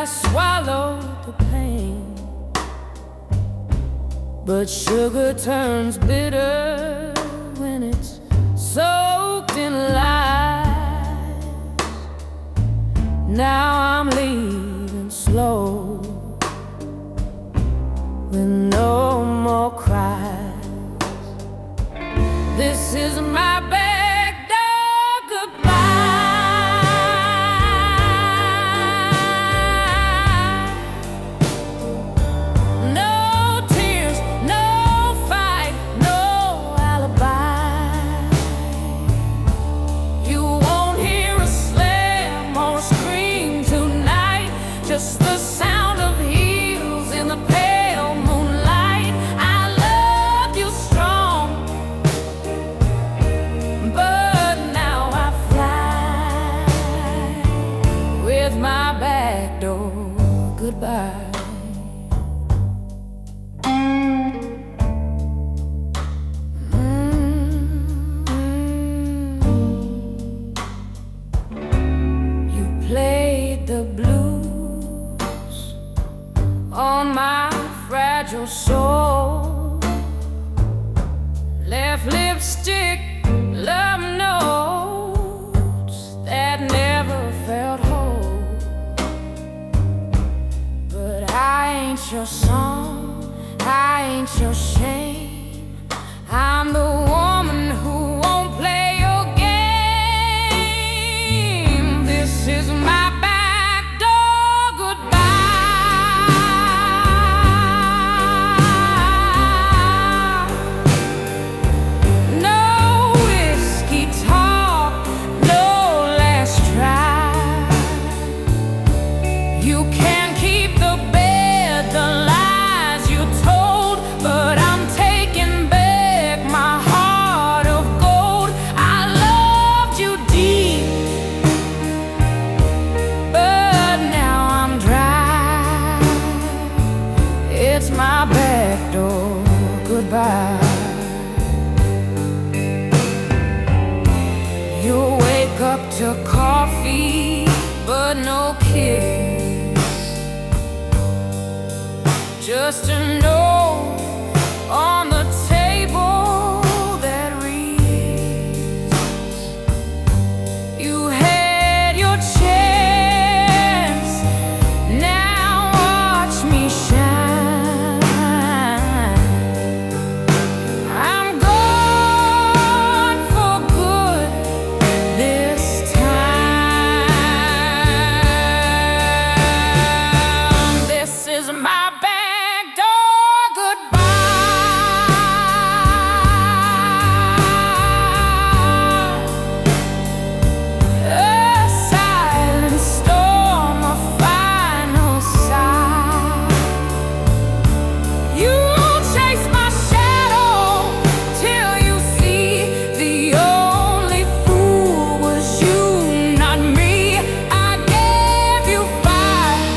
I swallowed the pain, but sugar turns bitter when it's soaked in lies. Now I'm leaving slow with no more cries. This is my back door goodbye. No tears, no fight, no alibi. You won't hear a slam or scream tonight, just the sound of heels in the pale moonlight. I loved you strong, but now I fly with my back door goodbye. You played the blues on my fragile soul, left lipstick, love notes that never felt whole. But I ain't your song, I ain't your shame. I'm the woman who won't play your game. This is my back door goodbye. No whiskey talk, no last try. You can keep the bed, the lies you told, but I'm taking back my heart of gold. I loved you deep, but now I'm dry. It's my back door goodbye. You'll wake up to coffee, but no kiss. Just a note on the table that reads, you had your chance, now watch me shine. I'm gone for good this time. This is my back door goodbye. A silent storm, a final sigh. You chase my shadow till you see the only fool was you, not me. I gave you fire,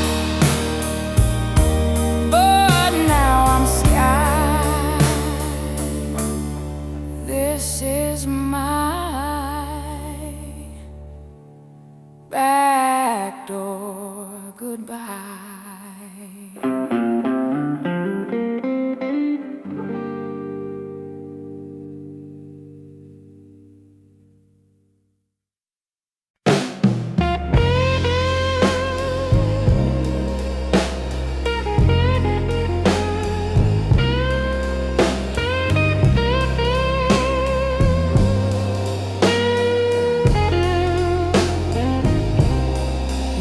but now I'm sky. This is my back door goodbye.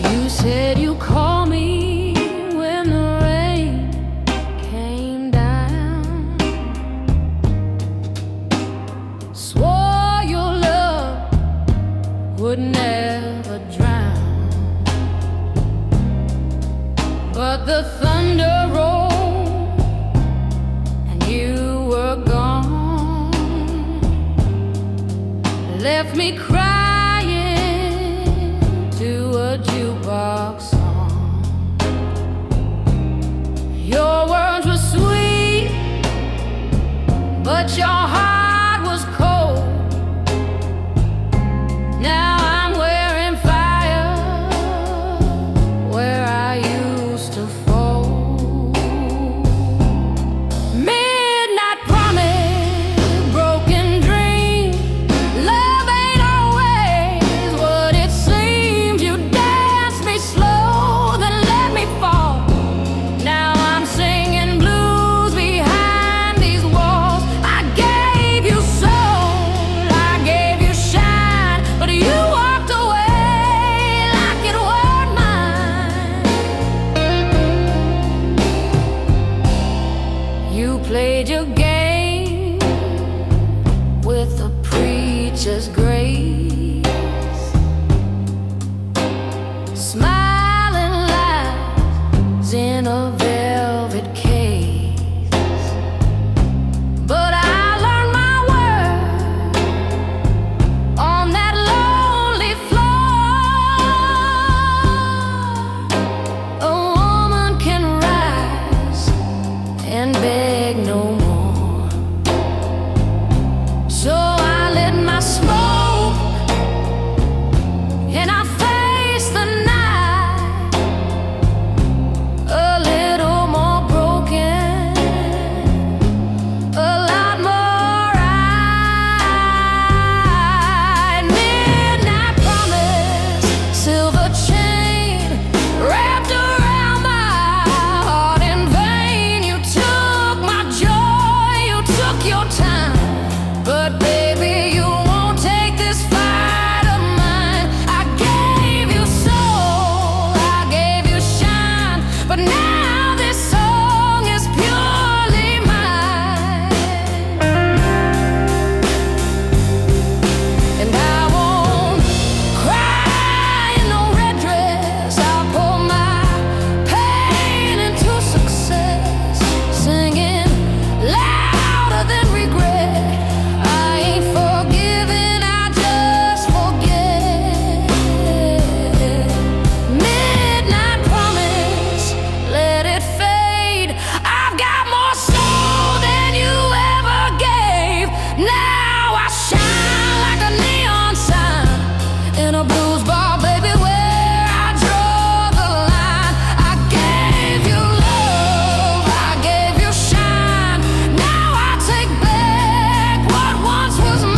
You said you call me when the rain came down. Swore your love would never drown, but the thunder rolled and you were gone. Left me crying to a jukebox song. Your words were sweet, but your heart was cold. Now I'm wearing fire. Where are you smiling lies in a velvet case. But I learned my word on that lonely floor. A woman can rise and beg no more. So I lit my smoke and I faced the night a little more broken, a lot more right. Midnight promise, silver chain wrapped around my heart in vain. You took my joy, you took your time, but baby, you won't take this fight of mine. I gave you soul, I gave you shine, but now this song is purely mine. And I won't cry in no red dress. I'll pour my pain into success, singing louder than regret. I ain't forgiving, I just forget. Midnight promise, let it fade. I've got more soul than you ever gave. Now I shine like a neon sign in a blues bar, baby, where I draw the line. I gave you love, I gave you shine. Now I take back what once was mine.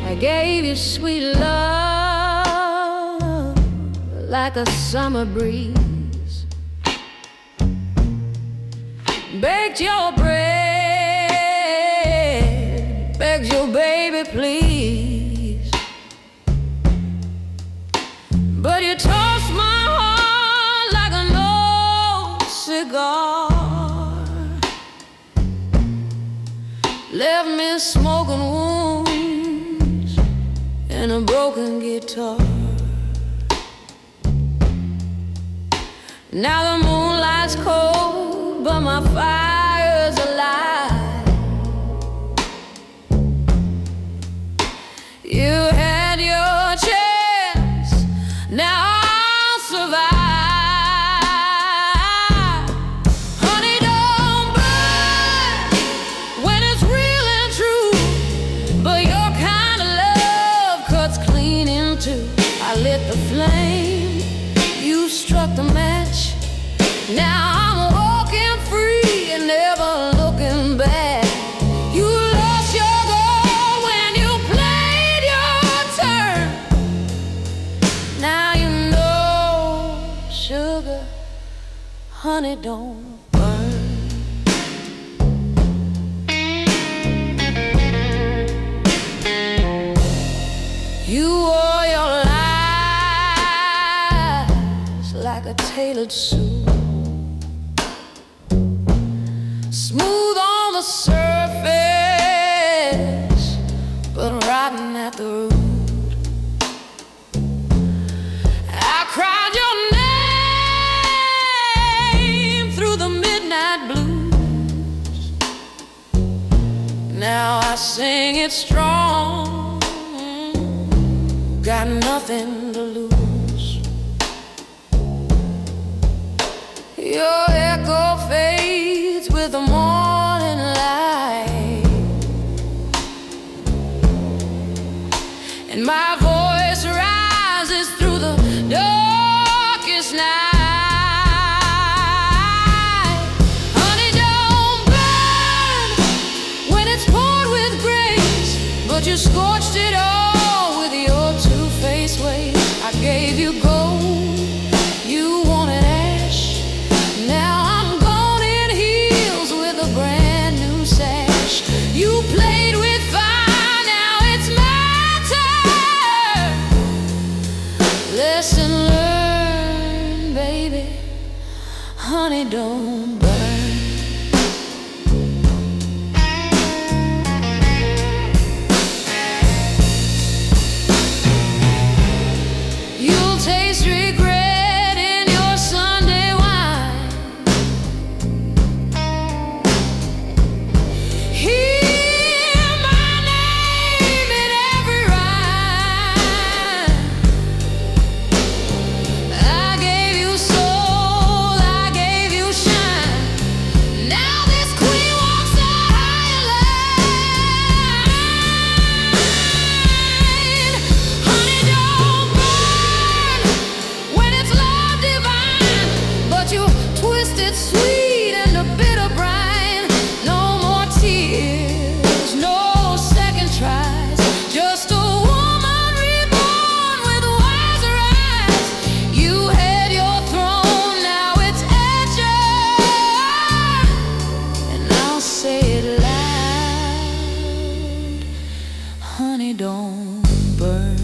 I gave you sweet love like a summer breeze, baked your bread, begged your baby please, but you tossed my heart like an old cigar, left me smoking wounds and a broken guitar. Now the moonlight's cold, but my fire's alive. You had your chance, now I'll survive. Honey, don't burn when it's real and true, but your kind of love cuts clean in two. I lit the flame, you struck the match. Now I'm walking free and never looking back. You lost your goal when you played your turn. Now you know, sugar, honey, don't burn. You wore your lies like a tailored suit, smooth on the surface, but rotten at the root. I cried your name through the midnight blues. Now Now I sing it strong, got nothing to lose. Your echo fades with the morning light, and my voice rises through the darkest night. Honey, don't burn when it's poured with grace, but you scorched it all with your two-faced ways. I gave you gold, you wanted ash. Now I'm gone in heels with a brand new sash. You played with fire, now it's my turn. Lesson learned, baby. Honey, don't burn. You'll taste regret in your Sunday wine. Hear my name in every rhyme. I gave you soul, I gave you shine. Now this queen walks a higher line. Honey, don't burn when it's love divine, but you twisted sweet into bitter brine. No more tears, no second tries, just a woman reborn with wiser eyes. You had your throne, now it's at yours, and I'll say it loud. Honey, don't burn.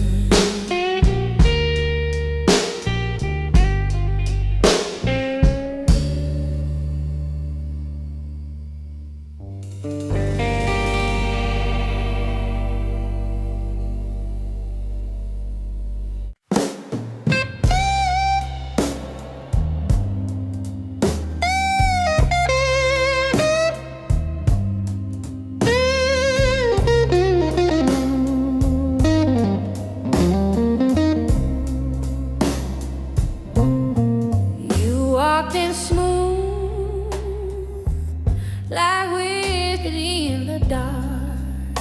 You walked in smooth, like whiskey in the dark,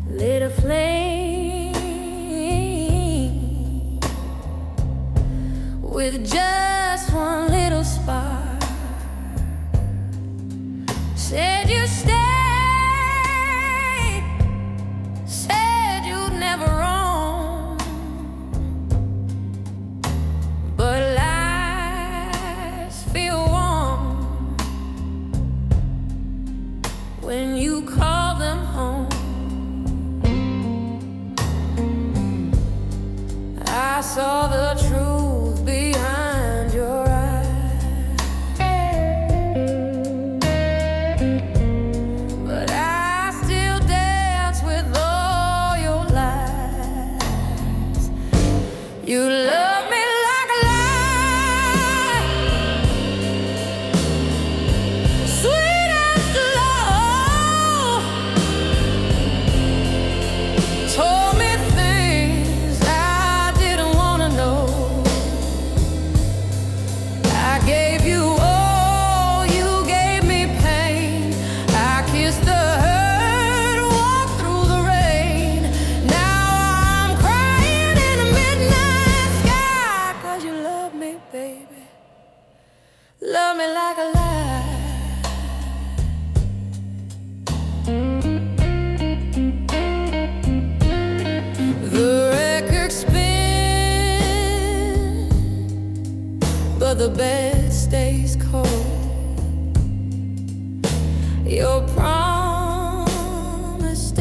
lit a flame with just one little spark. Said you stay, said you'd never roam, but lies feel warm when you call them home. I saw the truth behind your eyes, but I still dance with all your lies. You love me like a lie, sweet as love. Told me things I didn't wanna know. I gave you all, you gave me pain. I kissed the hurt, walked through the rain. Now I'm crying in the midnight sky, 'cause you love me, baby. Love me like a lie. The record spins, but the bed stays cold. Your promise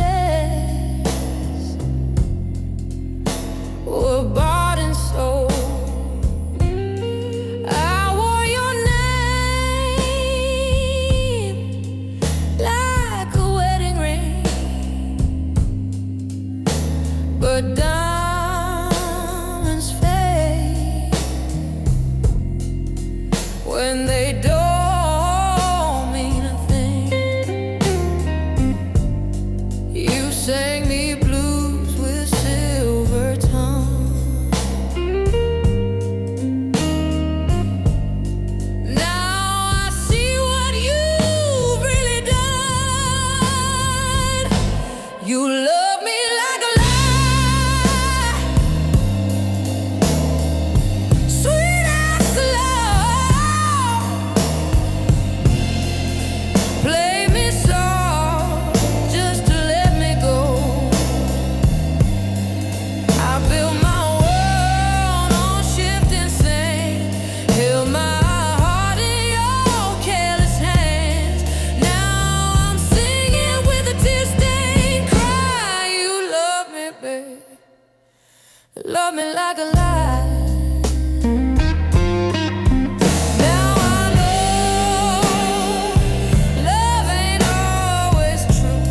days were bought and sold. I wore your name like a wedding ring, but diamonds fade. love me like a lie. Now I know love ain't always true,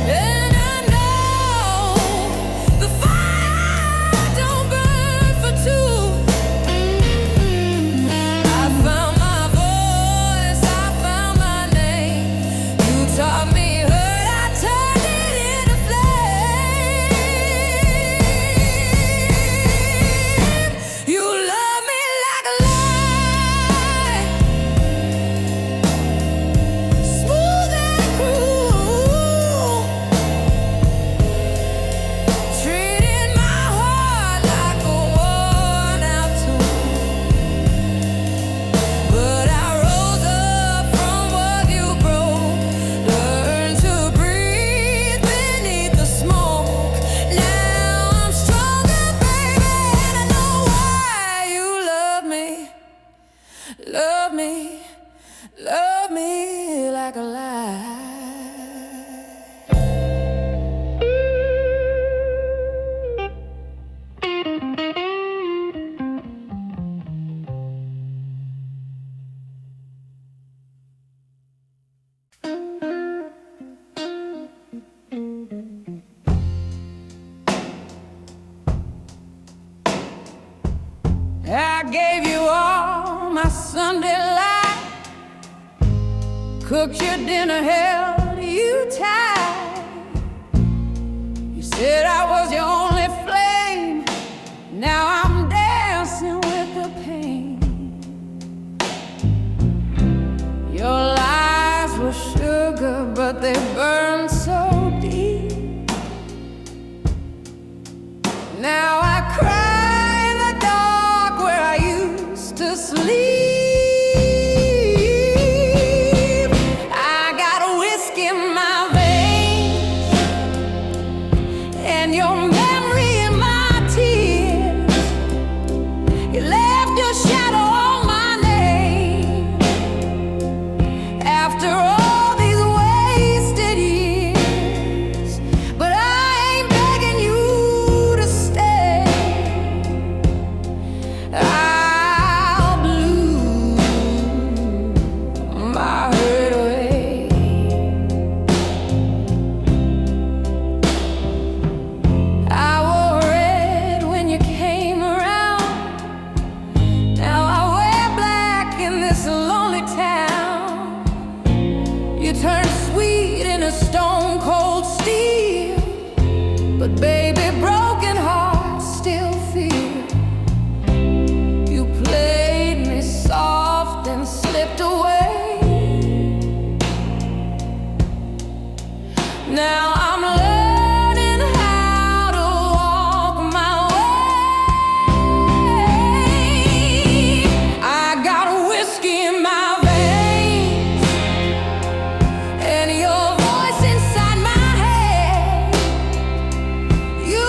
and I know the fire don't burn for two. I found my voice, I found my name. You taught me hurt, I turned it into flame. You love me like a lie, smooth and cruel, treating my heart like a worn-out tool. But I rose up from what you broke, learned to breathe beneath the smoke. Now I'm stronger, baby, and I know why you love me, love me, love me like a lie. I gave you all my Sunday light, cooked your dinner, held you tight. You said I was your only flame. Now I'm dancing with the pain. Your lies were sugar, but they burned so deep. Now I cry in the dark where I used to sleep. I got whiskey in my veins and your memory in my tears. You left your shadow on my name after all these wasted years. But I ain't begging you to stay. I'll blue my hurt away. I wore red when you came around. Now I wear black in this lonely town. You turned sweet into stone cold steel, but baby, broken hearts still feel. You played me soft and slipped away. Now I'm learning how to walk my way. I got whiskey in my veins and your voice inside my head. You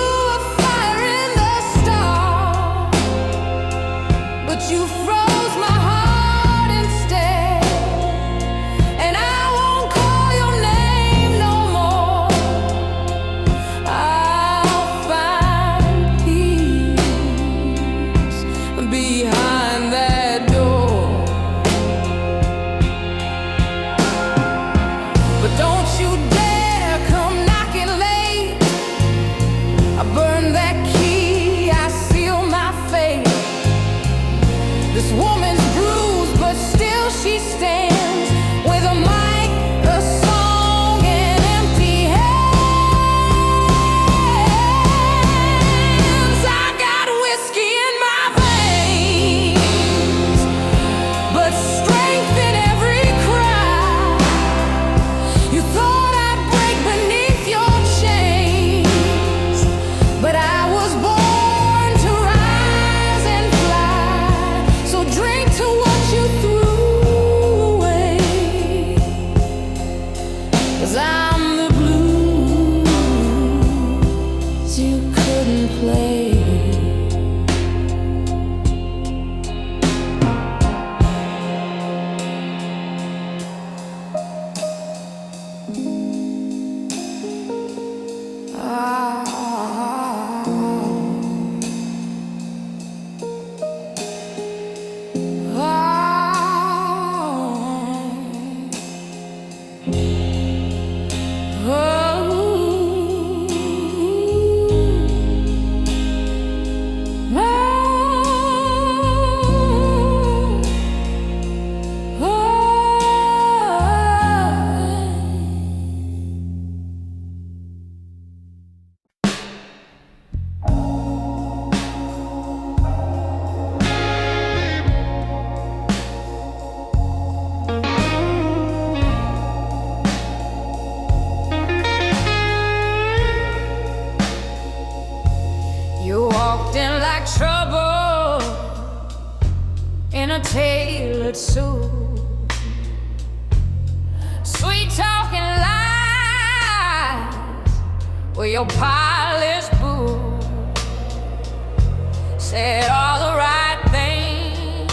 your polished boots, said all the right things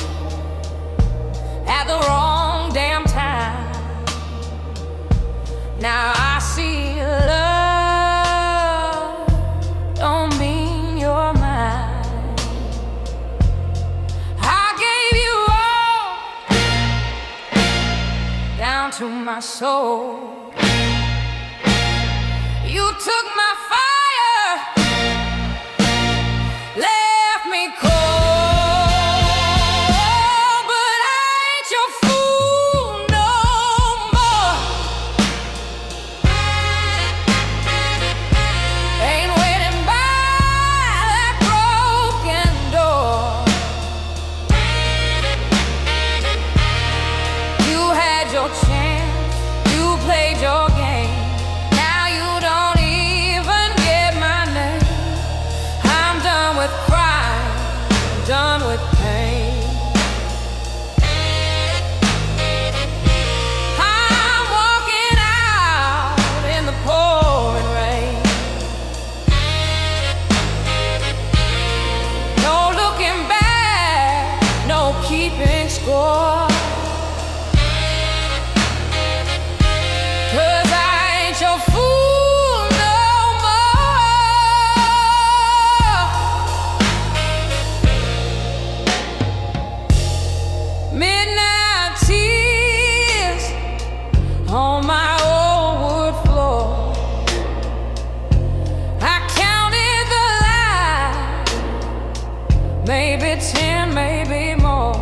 at the wrong damn time. Now I see love don't mean you're mine. I gave you all down to my soul. You took my fire, left me cold, but I ain't your fool no more. Ain't waiting by that broken door. You had your chance, you played your game. Done with pain. I'm walking out in the pouring rain. No looking back, no keeping score. 'Cause I ain't your fool. On my old wood floor, I counted the lies, maybe 10, maybe more.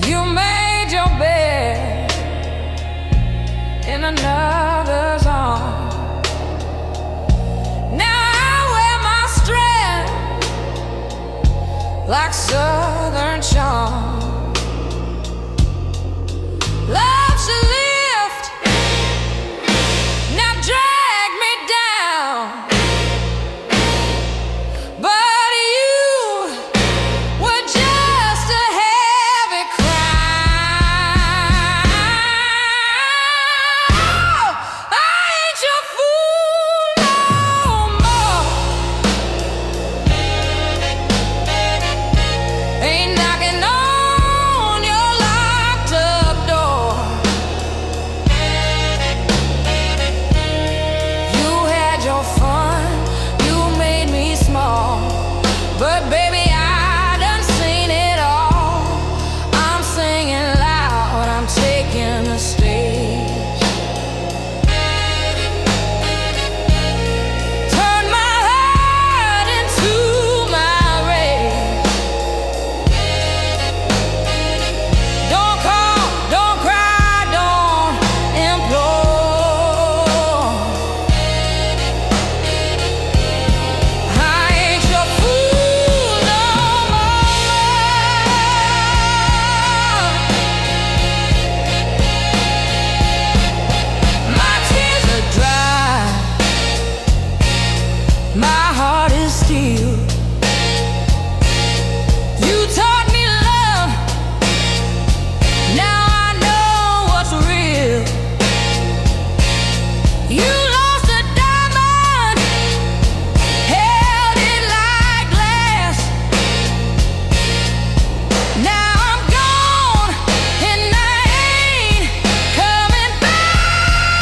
You made your bed in another's arms. Now I wear my strength like Southern charm. Love should lift, now drag me down. But you were just a heavy crown. I ain't your fool no more. Ain't knocking on your locked up door. You had your fun, you made me small, but baby I done seen it all. I'm singing loud, I'm taking the stage. Turn my heart into my rage. Don't call, don't cry, don't implore. I ain't your fool no more. My tears are dry, my heart is steel. You taught me love, now I know what's real. You lost a diamond, held it like glass. Now I'm gone and I ain't coming back.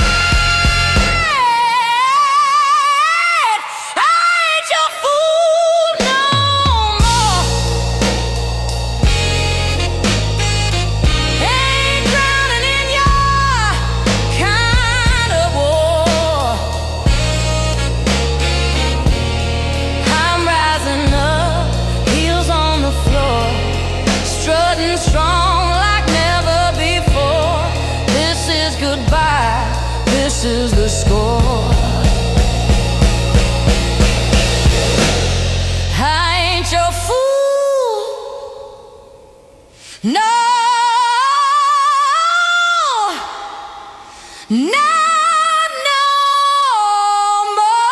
I ain't your fool no more. Ain't drowning in your kind of war. I'm rising up, heels on the floor, strutting strong like never before. This is goodbye, this is the score. I ain't your fool no, no, no more.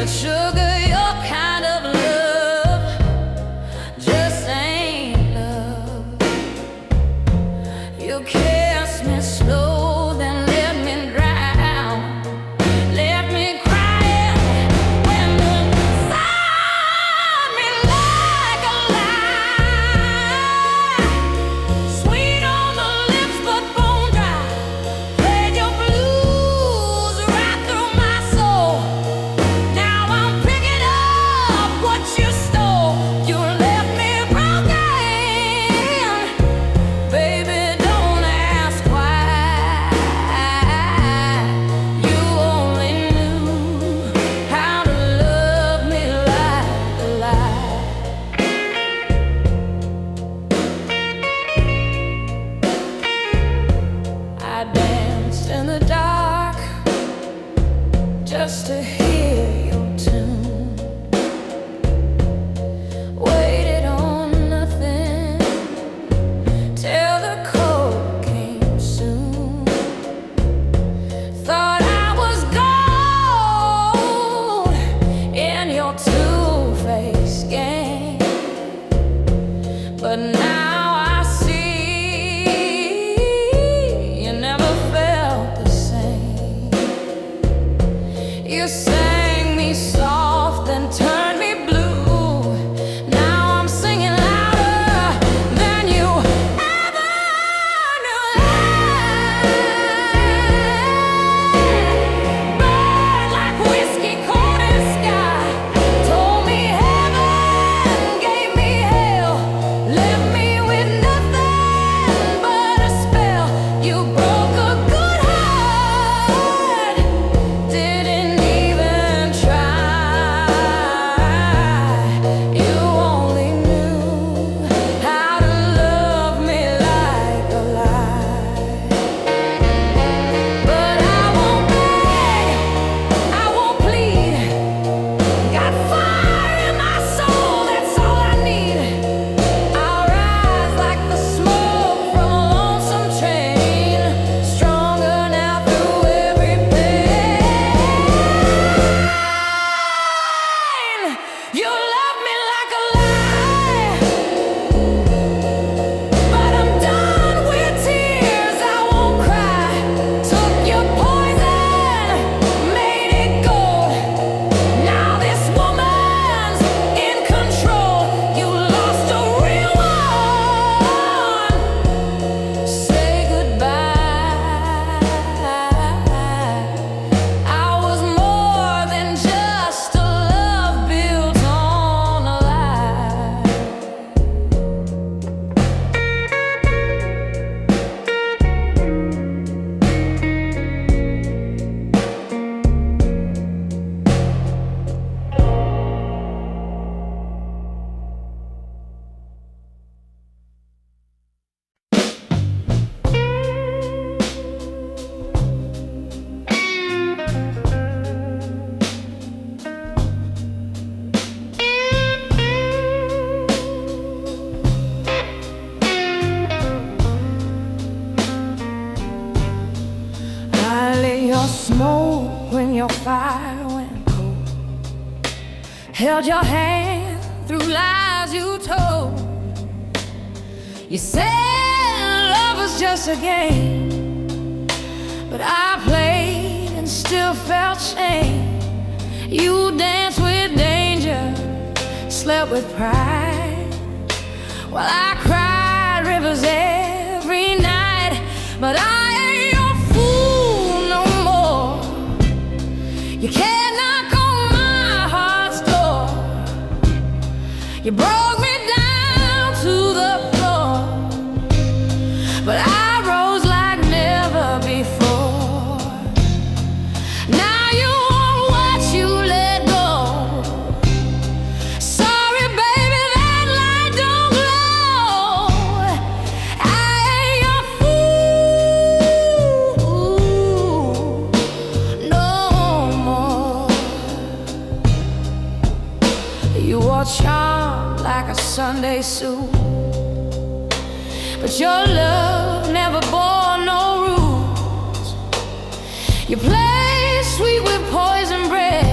But sugar, your kind of love just ain't love. You kiss me slow, then let me drown. Let me cry when the sun me like a lie. Sweet on the lips, but bone dry. Played your blues right through my soul. Now I'm picking up what you stole. You left me broken. Baby, don't ask why. You only knew how to love me like a lie. I danced in the dark just to hear your tune. Waited on nothing till the cold came soon. Thought I was gold in your two-faced game, but now I see you never felt the same. You sang me soft and turned me blue. Now I'm singing louder than you ever knew. Burn like whiskey, cold in sky. Told me heaven, gave me hell. Left me with nothing but a spell. You broke a good heart, didn't even try. You only knew how to love me like a lie. But I won't beg, I won't plead. Got fire in my soul, that's all I need. I'll rise like the smoke from a lonesome train, stronger now through every pain. You love me like a lie, but I'm done with tears, I won't cry. Took your poison, made it gold. Now this woman's in control. You lost a real one. Say goodbye. I was more than just a love built on a lie. I lit your smoke when your fire went cold. Held your hand through lies you told. You said love was just a game, but I played and still felt shame. You danced with danger, slept with pride, while I cried rivers every night. But I ain't your fool no more. You can't knock on my heart's door. You broke me down to the floor, but I rose like never before. Now you want what you let go. Sorry, baby, that light don't glow. I ain't your fool no more. You wore charm like a Sunday suit, but your love never bore no rules. You play sweet with poison bread,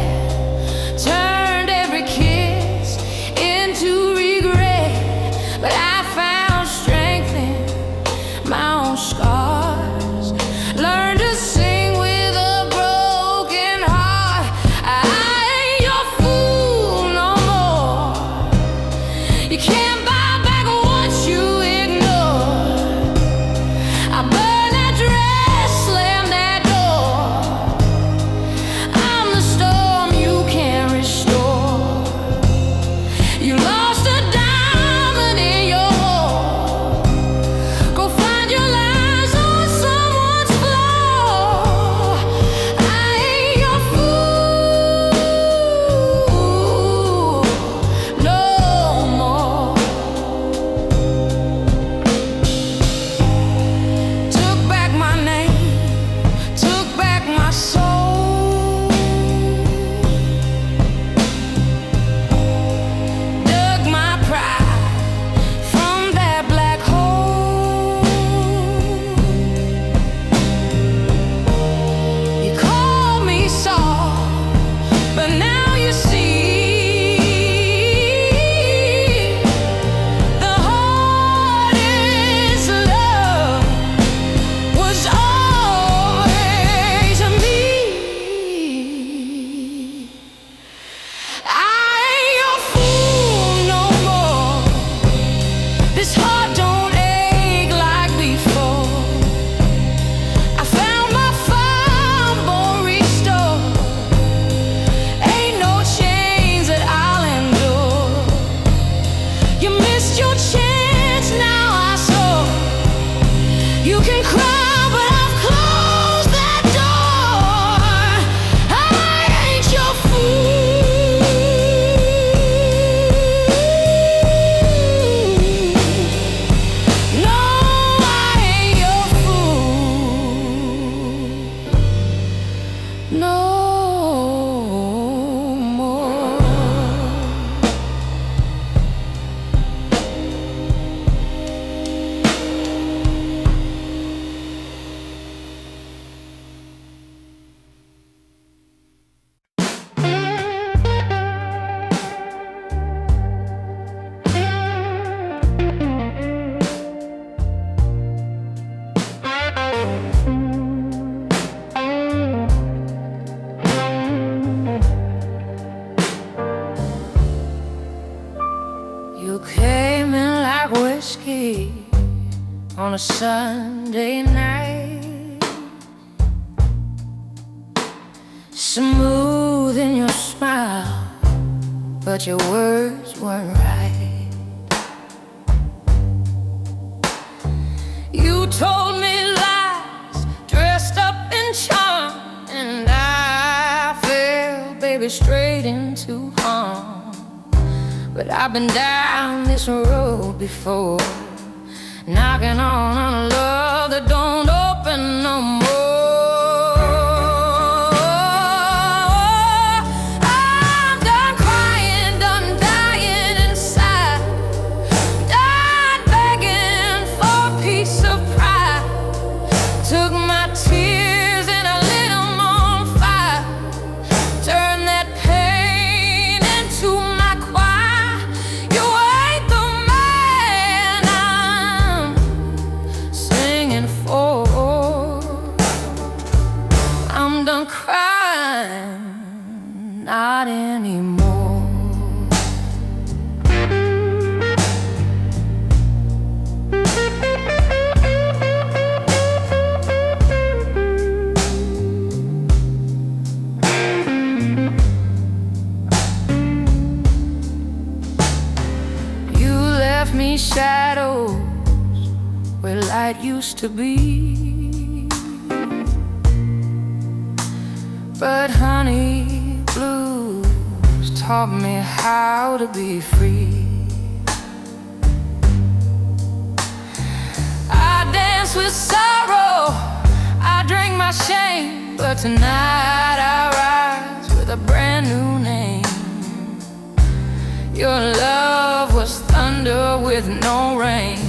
but now you see the hardest love was always me. I ain't your fool no more. This heart don't ache like before. I found my firstborn restored. Ain't no chains that I'll endure. You missed your chance, now I saw. You can cry, but I've closed that door. I ain't your fool. No, I ain't your fool. No more. You came in like whiskey on a Sunday night, smooth in your smile, but your words weren't right. You told me lies, dressed up in charm, and I fell, baby, straight into harm. But I've been down this road before, knocking on a love that don't open no more. I'm done crying, done dying inside, done begging for a piece of pride. Took my tears and I lit 'em on fire, turned that pain into my choir. You ain't the man I'm singing for. I'm done crying, not anymore. You left me shadows where light used to be. But honey, blues taught me how to be free. I dance with sorrow, I drink my shame, but tonight I rise with a brand new name. Your love was thunder with no rain,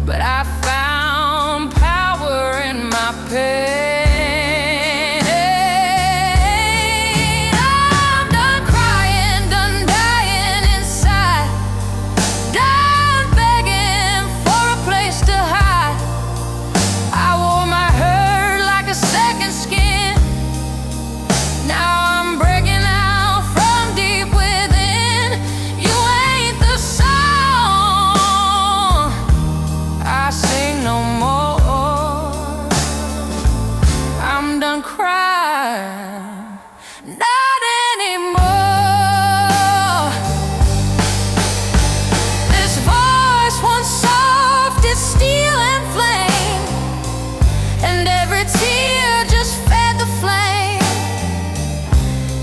but I found power in my pain. I'm done crying, done dying inside, done begging for a place to hide. I wore my hurt like a second skin. Now I'm breaking out from deep within. You ain't the song I sing no more. I'm done crying, not anymore. This voice once soft as steel and flame, and every tear just fed the flame.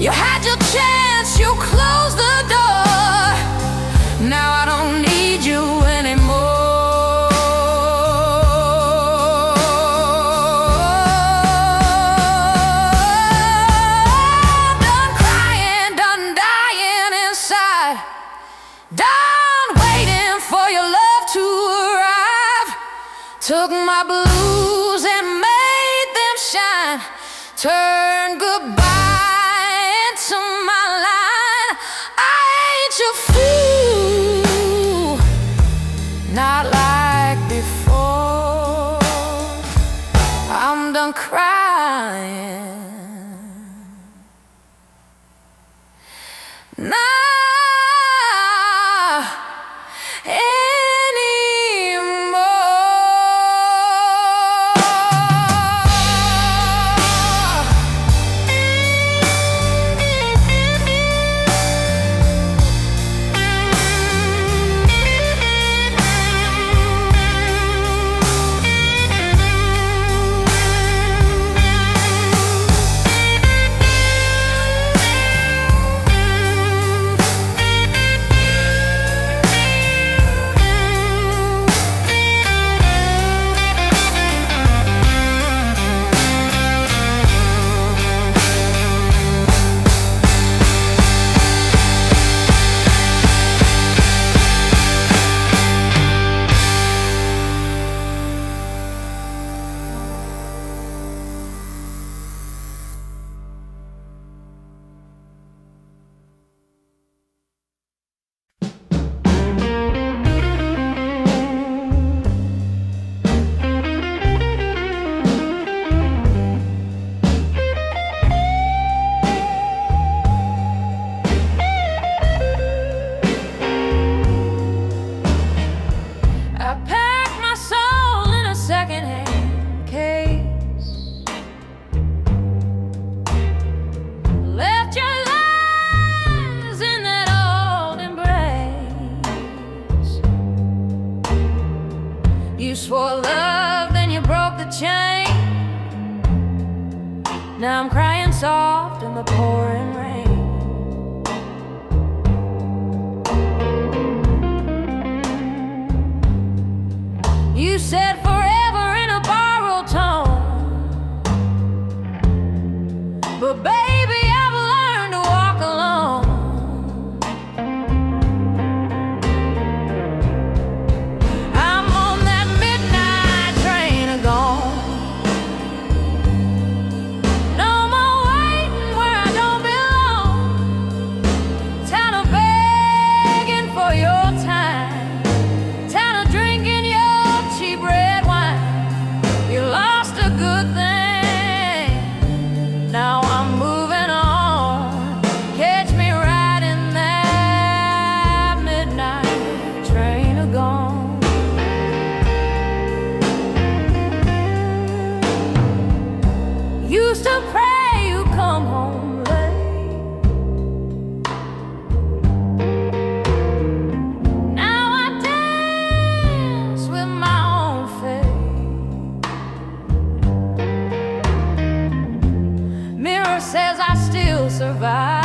You had your chance, you closed the door. Now I don't need you anymore. I'm done crying, done dying inside, done waiting for your love to arrive. Took my blues and made them shine, turned goodbye into my You swore love, then you broke the chain. Now I'm crying soft in the pouring rain. You said forever in a borrowed tone, but baby, I've learned to walk alone. I'm on that midnight train gone. No more waiting where I don't belong. Tired of begging for your time. Tired of drinking your cheap red wine. You lost a good thing. Now I'm moving on. Catch me riding that midnight train gone. Used to pray you come home late. Now I dance with my own fate. Mirror says I still survive.